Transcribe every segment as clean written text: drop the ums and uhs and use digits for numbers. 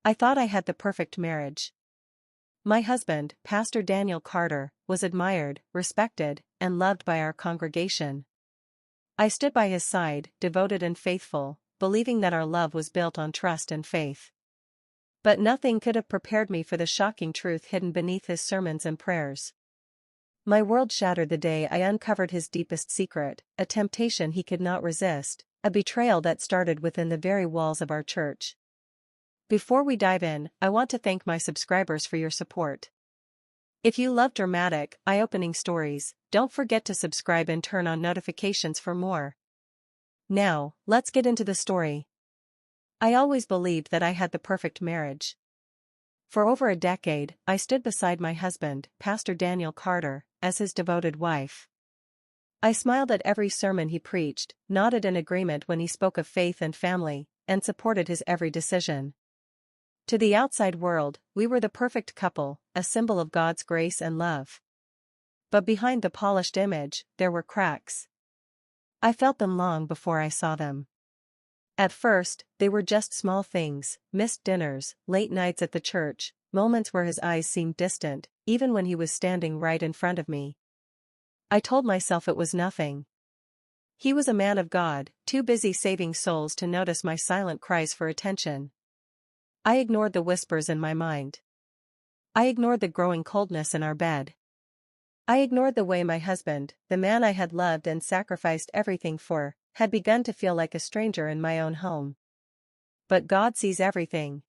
I thought I had the perfect marriage. My husband, Pastor Daniel Carter, was admired, respected, and loved by our congregation. I stood by his side, devoted and faithful, believing that our love was built on trust and faith. But nothing could have prepared me for the shocking truth hidden beneath his sermons and prayers. My world shattered the day I uncovered his deepest secret, a temptation he could not resist, a betrayal that started within the very walls of our church. Before we dive in, I want to thank my subscribers for your support. If you love dramatic, eye-opening stories, don't forget to subscribe and turn on notifications for more. Now, let's get into the story. I always believed that I had the perfect marriage. For over a decade, I stood beside my husband, Pastor Daniel Carter, as his devoted wife. I smiled at every sermon he preached, nodded in agreement when he spoke of faith and family, and supported his every decision. To the outside world, we were the perfect couple, a symbol of God's grace and love. But behind the polished image, there were cracks. I felt them long before I saw them. At first, they were just small things: missed dinners, late nights at the church, moments where his eyes seemed distant, even when he was standing right in front of me. I told myself it was nothing. He was a man of God, too busy saving souls to notice my silent cries for attention. I ignored the whispers in my mind. I ignored the growing coldness in our bed. I ignored the way my husband, the man I had loved and sacrificed everything for, had begun to feel like a stranger in my own home. But God sees everything.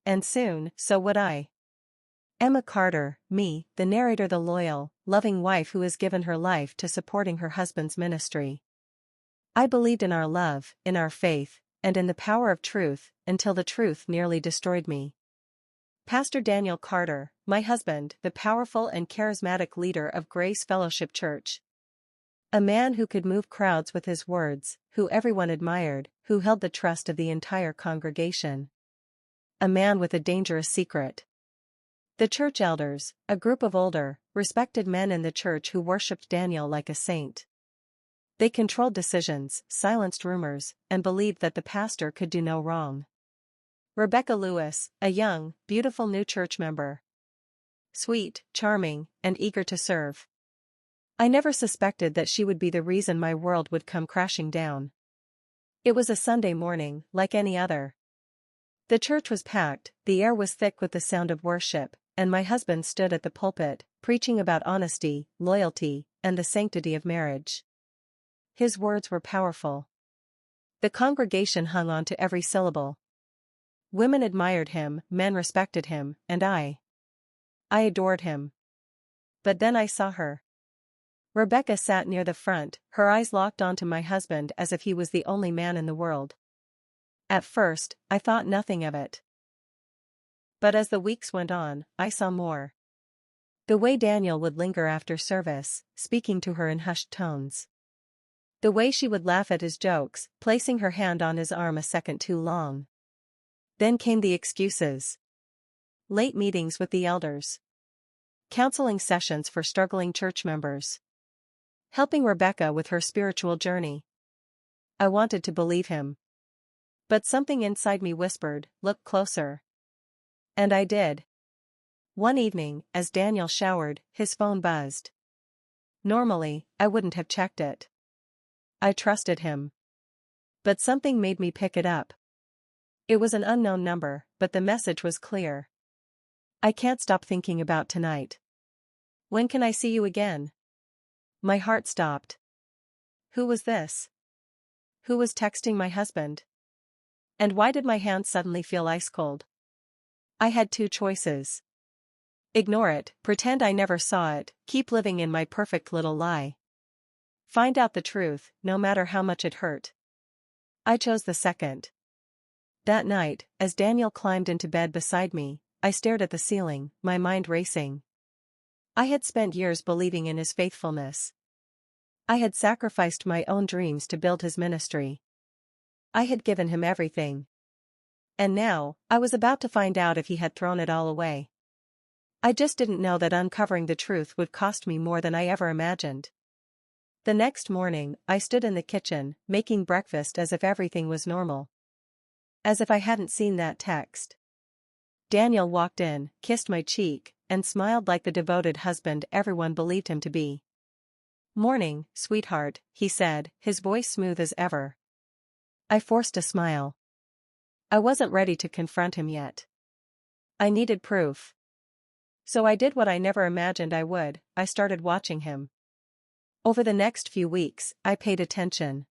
And soon, so would I. Emma Carter, me, the narrator, the loyal, loving wife who has given her life to supporting her husband's ministry. I believed in our love, in our faith, and in the power of truth, until the truth nearly destroyed me. Pastor Daniel Carter, my husband, the powerful and charismatic leader of Grace Fellowship Church. A man who could move crowds with his words, who everyone admired, who held the trust of the entire congregation. A man with a dangerous secret. The church elders, a group of older, respected men in the church who worshipped Daniel like a saint. They controlled decisions, silenced rumors, and believed that the pastor could do no wrong. Rebecca Lewis, a young, beautiful new church member. Sweet, charming, and eager to serve. I never suspected that she would be the reason my world would come crashing down. It was a Sunday morning, like any other. The church was packed, the air was thick with the sound of worship, and my husband stood at the pulpit, preaching about honesty, loyalty, and the sanctity of marriage. His words were powerful. The congregation hung on to every syllable. Women admired him, men respected him, and I adored him. But then I saw her. Rebecca sat near the front, her eyes locked onto my husband as if he was the only man in the world. At first, I thought nothing of it. But as the weeks went on, I saw more. The way Daniel would linger after service, speaking to her in hushed tones. The way she would laugh at his jokes, placing her hand on his arm a second too long. Then came the excuses. Late meetings with the elders. Counseling sessions for struggling church members. Helping Rebecca with her spiritual journey. I wanted to believe him. But something inside me whispered, "Look closer." And I did. One evening, as Daniel showered, his phone buzzed. Normally, I wouldn't have checked it. I trusted him. But something made me pick it up. It was an unknown number, but the message was clear. "I can't stop thinking about tonight. When can I see you again?" My heart stopped. Who was this? Who was texting my husband? And why did my hands suddenly feel ice cold? I had two choices. Ignore it, pretend I never saw it, keep living in my perfect little lie. Find out the truth, no matter how much it hurt. I chose the second. That night, as Daniel climbed into bed beside me, I stared at the ceiling, my mind racing. I had spent years believing in his faithfulness. I had sacrificed my own dreams to build his ministry. I had given him everything. And now, I was about to find out if he had thrown it all away. I just didn't know that uncovering the truth would cost me more than I ever imagined. The next morning, I stood in the kitchen, making breakfast as if everything was normal. As if I hadn't seen that text. Daniel walked in, kissed my cheek, and smiled like the devoted husband everyone believed him to be. "Morning, sweetheart," he said, his voice smooth as ever. I forced a smile. I wasn't ready to confront him yet. I needed proof. So I did what I never imagined I would, I started watching him. Over the next few weeks, I paid attention.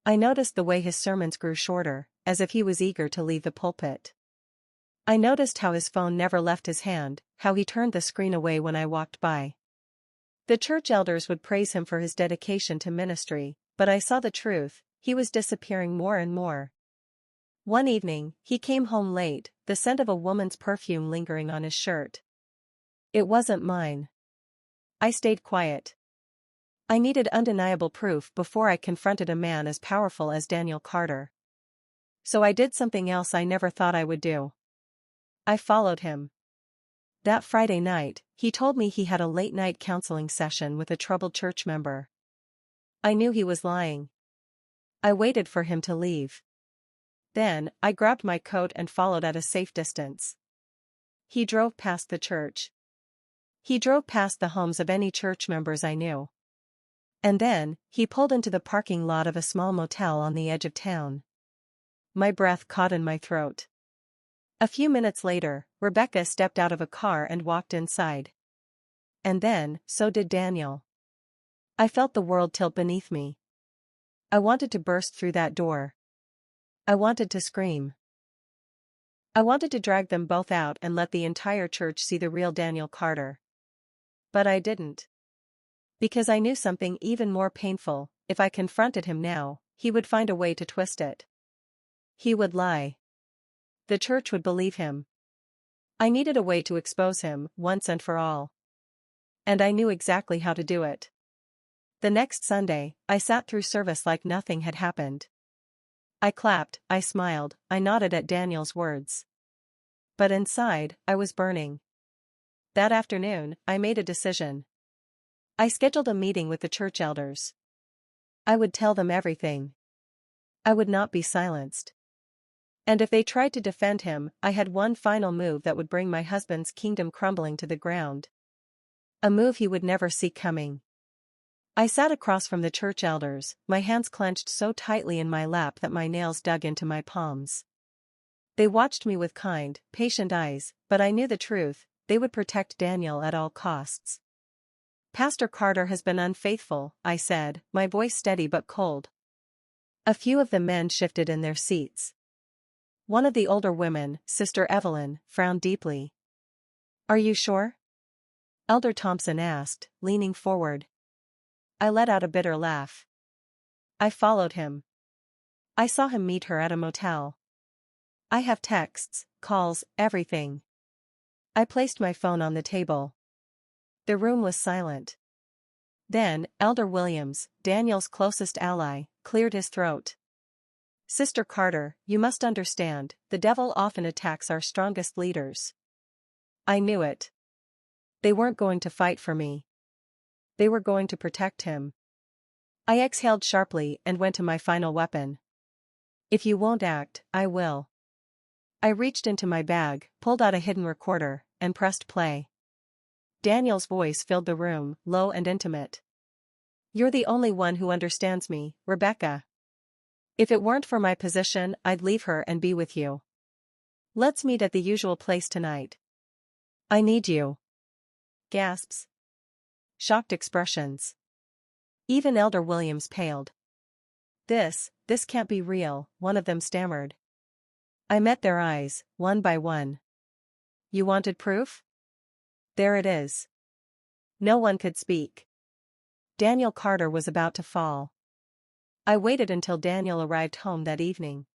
I noticed the way his sermons grew shorter, as if he was eager to leave the pulpit. I noticed how his phone never left his hand, how he turned the screen away when I walked by. The church elders would praise him for his dedication to ministry, but I saw the truth, he was disappearing more and more. One evening, he came home late, the scent of a woman's perfume lingering on his shirt. It wasn't mine. I stayed quiet. I needed undeniable proof before I confronted a man as powerful as Daniel Carter. So I did something else I never thought I would do. I followed him. That Friday night, he told me he had a late-night counseling session with a troubled church member. I knew he was lying. I waited for him to leave. Then, I grabbed my coat and followed at a safe distance. He drove past the church. He drove past the homes of any church members I knew. And then, he pulled into the parking lot of a small motel on the edge of town. My breath caught in my throat. A few minutes later, Rebecca stepped out of a car and walked inside. And then, so did Daniel. I felt the world tilt beneath me. I wanted to burst through that door. I wanted to scream. I wanted to drag them both out and let the entire church see the real Daniel Carter. But I didn't. Because I knew something even more painful, if I confronted him now, he would find a way to twist it. He would lie. The church would believe him. I needed a way to expose him, once and for all. And I knew exactly how to do it. The next Sunday, I sat through service like nothing had happened. I clapped, I smiled, I nodded at Daniel's words. But inside, I was burning. That afternoon, I made a decision. I scheduled a meeting with the church elders. I would tell them everything. I would not be silenced. And if they tried to defend him, I had one final move that would bring my husband's kingdom crumbling to the ground. A move he would never see coming. I sat across from the church elders, my hands clenched so tightly in my lap that my nails dug into my palms. They watched me with kind, patient eyes, but I knew the truth, they would protect Daniel at all costs. "Pastor Carter has been unfaithful," I said, my voice steady but cold. A few of the men shifted in their seats. One of the older women, Sister Evelyn, frowned deeply. "Are you sure?" Elder Thompson asked, leaning forward. I let out a bitter laugh. I followed him. I saw him meet her at a motel. I have texts, calls, everything. I placed my phone on the table. The room was silent. Then, Elder Williams, Daniel's closest ally, cleared his throat. "Sister Carter, you must understand, the devil often attacks our strongest leaders." I knew it. They weren't going to fight for me. They were going to protect him. I exhaled sharply and went to my final weapon. "If you won't act, I will." I reached into my bag, pulled out a hidden recorder, and pressed play. Daniel's voice filled the room, low and intimate. "You're the only one who understands me, Rebecca. If it weren't for my position, I'd leave her and be with you. Let's meet at the usual place tonight. I need you." Gasps. Shocked expressions. Even Elder Williams paled. This can't be real," one of them stammered. I met their eyes, one by one. "You wanted proof? There it is." No one could speak. Daniel Carter was about to fall. I waited until Daniel arrived home that evening.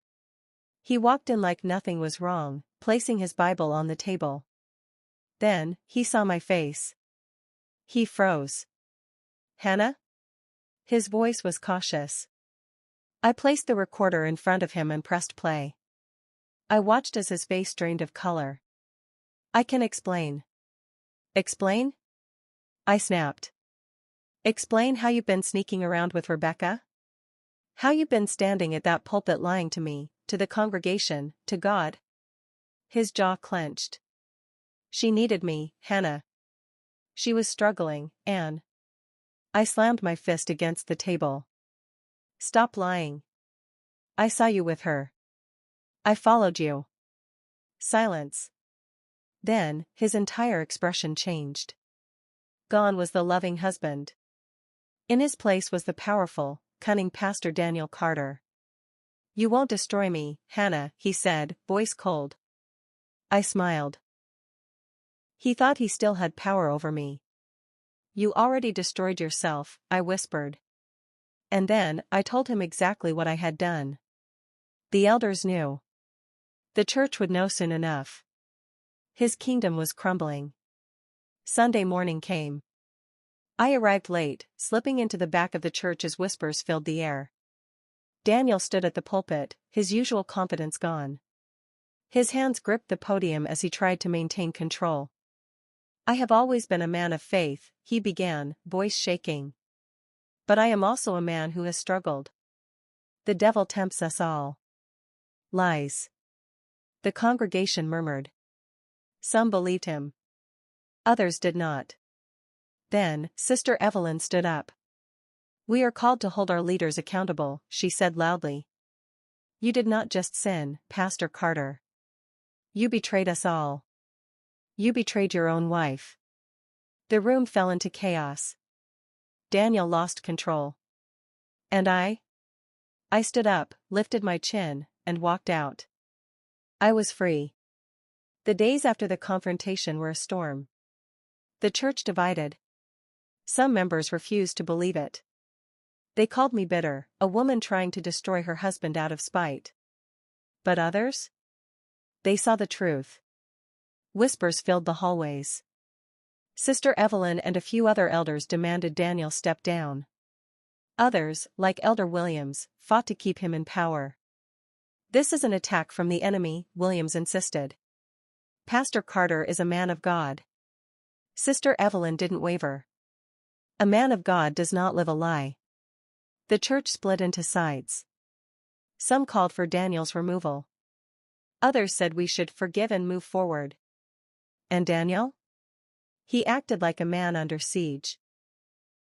He walked in like nothing was wrong, placing his Bible on the table. Then, he saw my face. He froze. "Hannah?" His voice was cautious. I placed the recorder in front of him and pressed play. I watched as his face drained of color. "I can explain." "Explain?" I snapped. "Explain how you've been sneaking around with Rebecca? How you've been standing at that pulpit lying to me, to the congregation, to God?" His jaw clenched. She needed me, Hannah. She was struggling, Anne. I slammed my fist against the table. Stop lying. I saw you with her. I followed you. Silence. Then, his entire expression changed. Gone was the loving husband. In his place was the powerful, cunning Pastor Daniel Carter. You won't destroy me, Hannah, he said, voice cold. I smiled. He thought he still had power over me. You already destroyed yourself, I whispered. And then, I told him exactly what I had done. The elders knew. The church would know soon enough. His kingdom was crumbling. Sunday morning came. I arrived late, slipping into the back of the church as whispers filled the air. Daniel stood at the pulpit, his usual confidence gone. His hands gripped the podium as he tried to maintain control. I have always been a man of faith, he began, voice shaking. But I am also a man who has struggled. The devil tempts us all. Lies. The congregation murmured. Some believed him. Others did not. Then, Sister Evelyn stood up. We are called to hold our leaders accountable, she said loudly. You did not just sin, Pastor Carter. You betrayed us all. You betrayed your own wife. The room fell into chaos. Daniel lost control. And I? I stood up, lifted my chin, and walked out. I was free. The days after the confrontation were a storm. The church divided. Some members refused to believe it. They called me bitter, a woman trying to destroy her husband out of spite. But others? They saw the truth. Whispers filled the hallways. Sister Evelyn and a few other elders demanded Daniel step down. Others, like Elder Williams, fought to keep him in power. This is an attack from the enemy, Williams insisted. Pastor Carter is a man of God. Sister Evelyn didn't waver. A man of God does not live a lie. The church split into sides. Some called for Daniel's removal. Others said we should forgive and move forward. And Daniel? He acted like a man under siege.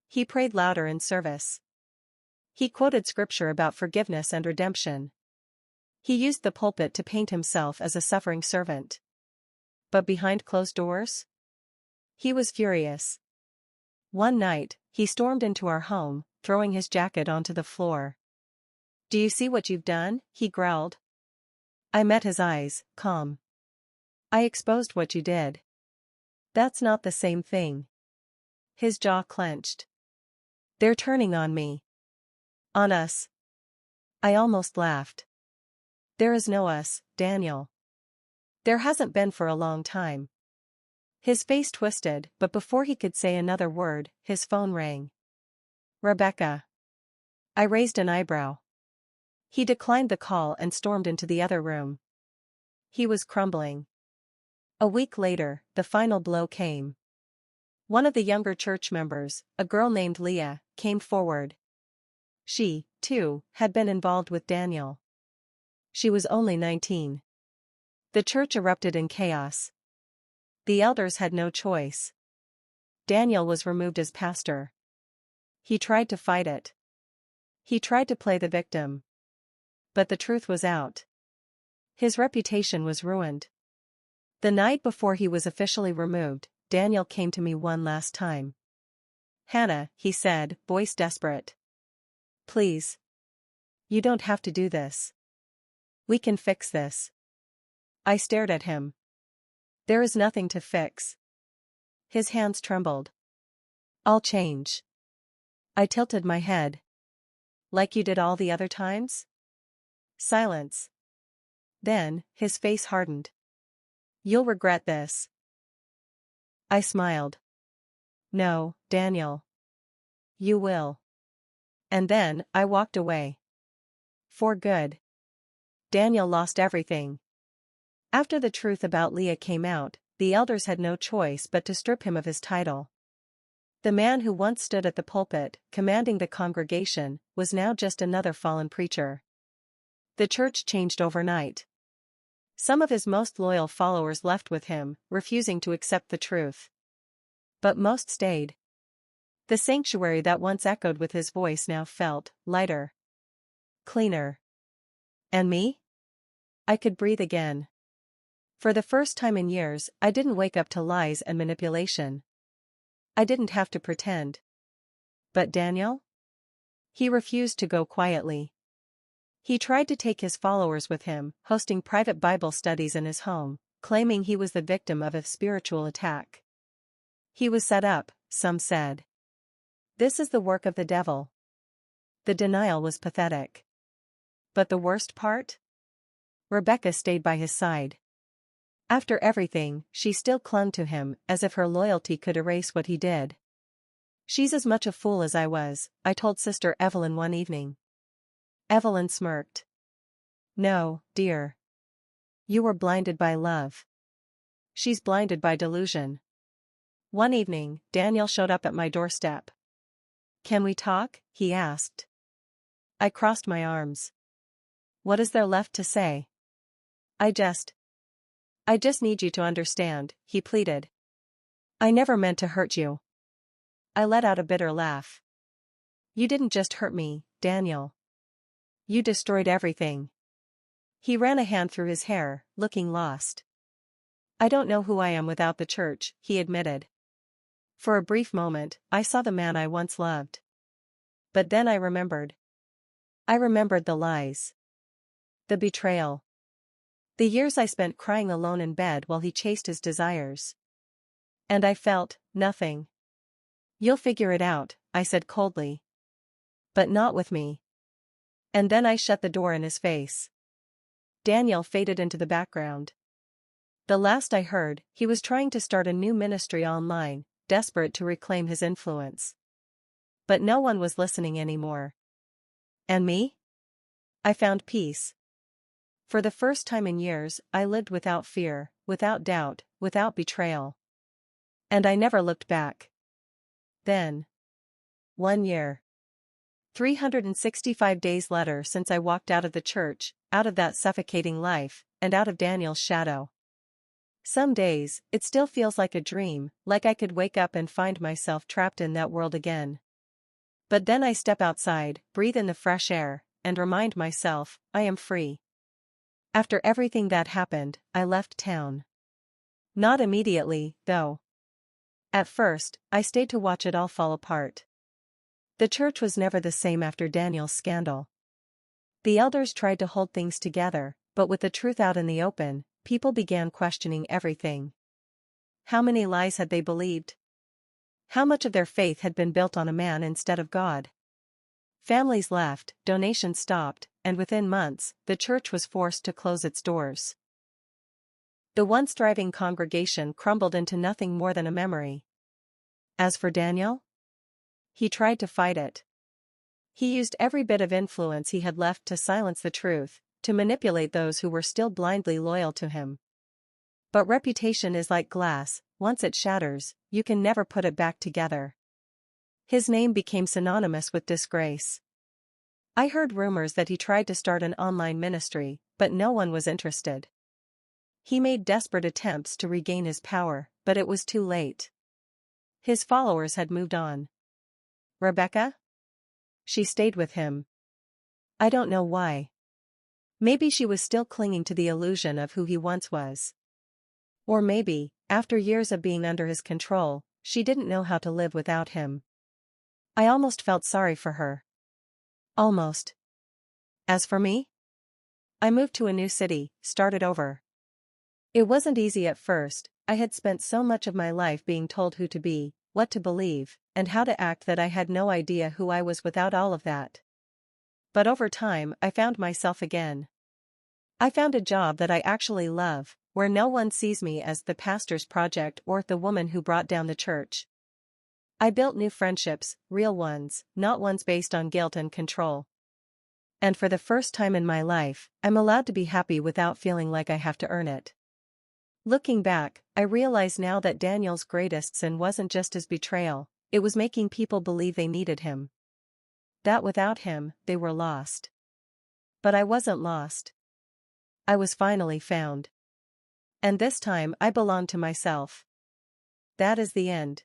He prayed louder in service. He quoted scripture about forgiveness and redemption. He used the pulpit to paint himself as a suffering servant. But behind closed doors? He was furious. One night, he stormed into our home, throwing his jacket onto the floor. Do you see what you've done? He growled. I met his eyes, calm. I exposed what you did. That's not the same thing. His jaw clenched. They're turning on me. On us. I almost laughed. There is no us, Daniel. There hasn't been for a long time. His face twisted, but before he could say another word, his phone rang. Rebecca. I raised an eyebrow. He declined the call and stormed into the other room. He was crumbling. A week later, the final blow came. One of the younger church members, a girl named Leah, came forward. She, too, had been involved with Daniel. She was only 19. The church erupted in chaos. The elders had no choice. Daniel was removed as pastor. He tried to fight it. He tried to play the victim. But the truth was out. His reputation was ruined. The night before he was officially removed, Daniel came to me one last time. Hannah, he said, voice desperate. Please. You don't have to do this. We can fix this. I stared at him. There is nothing to fix. His hands trembled. I'll change. I tilted my head. Like you did all the other times? Silence. Then, his face hardened. You'll regret this. I smiled. No, Daniel. You will. And then, I walked away. For good. Daniel lost everything. After the truth about Leah came out, the elders had no choice but to strip him of his title. The man who once stood at the pulpit, commanding the congregation, was now just another fallen preacher. The church changed overnight. Some of his most loyal followers left with him, refusing to accept the truth. But most stayed. The sanctuary that once echoed with his voice now felt lighter, cleaner. And me? I could breathe again. For the first time in years, I didn't wake up to lies and manipulation. I didn't have to pretend. But Daniel? He refused to go quietly. He tried to take his followers with him, hosting private Bible studies in his home, claiming he was the victim of a spiritual attack. He was set up, some said. This is the work of the devil. The denial was pathetic. But the worst part? Rebecca stayed by his side. After everything, she still clung to him, as if her loyalty could erase what he did. She's as much a fool as I was, I told Sister Evelyn one evening. Evelyn smirked. No, dear. You were blinded by love. She's blinded by delusion. One evening, Daniel showed up at my doorstep. Can we talk? He asked. I crossed my arms. What is there left to say? I just need you to understand, he pleaded. I never meant to hurt you. I let out a bitter laugh. You didn't just hurt me, Daniel. You destroyed everything. He ran a hand through his hair, looking lost. I don't know who I am without the church, he admitted. For a brief moment, I saw the man I once loved. But then I remembered. I remembered the lies. The betrayal. The years I spent crying alone in bed while he chased his desires. And I felt nothing. You'll figure it out, I said coldly. But not with me. And then I shut the door in his face. Daniel faded into the background. The last I heard, he was trying to start a new ministry online, desperate to reclaim his influence. But no one was listening anymore. And me? I found peace. For the first time in years, I lived without fear, without doubt, without betrayal. And I never looked back. Then. 1 year. 365 days later since I walked out of the church, out of that suffocating life, and out of Daniel's shadow. Some days, it still feels like a dream, like I could wake up and find myself trapped in that world again. But then I step outside, breathe in the fresh air, and remind myself, I am free. After everything that happened, I left town. Not immediately, though. At first, I stayed to watch it all fall apart. The church was never the same after Daniel's scandal. The elders tried to hold things together, but with the truth out in the open, people began questioning everything. How many lies had they believed? How much of their faith had been built on a man instead of God? Families left, donations stopped, and within months, the church was forced to close its doors. The once thriving congregation crumbled into nothing more than a memory. As for Daniel? He tried to fight it. He used every bit of influence he had left to silence the truth, to manipulate those who were still blindly loyal to him. But reputation is like glass, once it shatters, you can never put it back together. His name became synonymous with disgrace. I heard rumors that he tried to start an online ministry, but no one was interested. He made desperate attempts to regain his power, but it was too late. His followers had moved on. Rebecca? She stayed with him. I don't know why. Maybe she was still clinging to the illusion of who he once was. Or maybe, after years of being under his control, she didn't know how to live without him. I almost felt sorry for her. Almost. As for me? I moved to a new city, started over. It wasn't easy at first. I had spent so much of my life being told who to be, what to believe, and how to act that I had no idea who I was without all of that. But over time, I found myself again. I found a job that I actually love, where no one sees me as the pastor's project or the woman who brought down the church. I built new friendships, real ones, not ones based on guilt and control. And for the first time in my life, I'm allowed to be happy without feeling like I have to earn it. Looking back, I realize now that Daniel's greatest sin wasn't just his betrayal, it was making people believe they needed him. That without him, they were lost. But I wasn't lost. I was finally found. And this time I belong to myself. That is the end.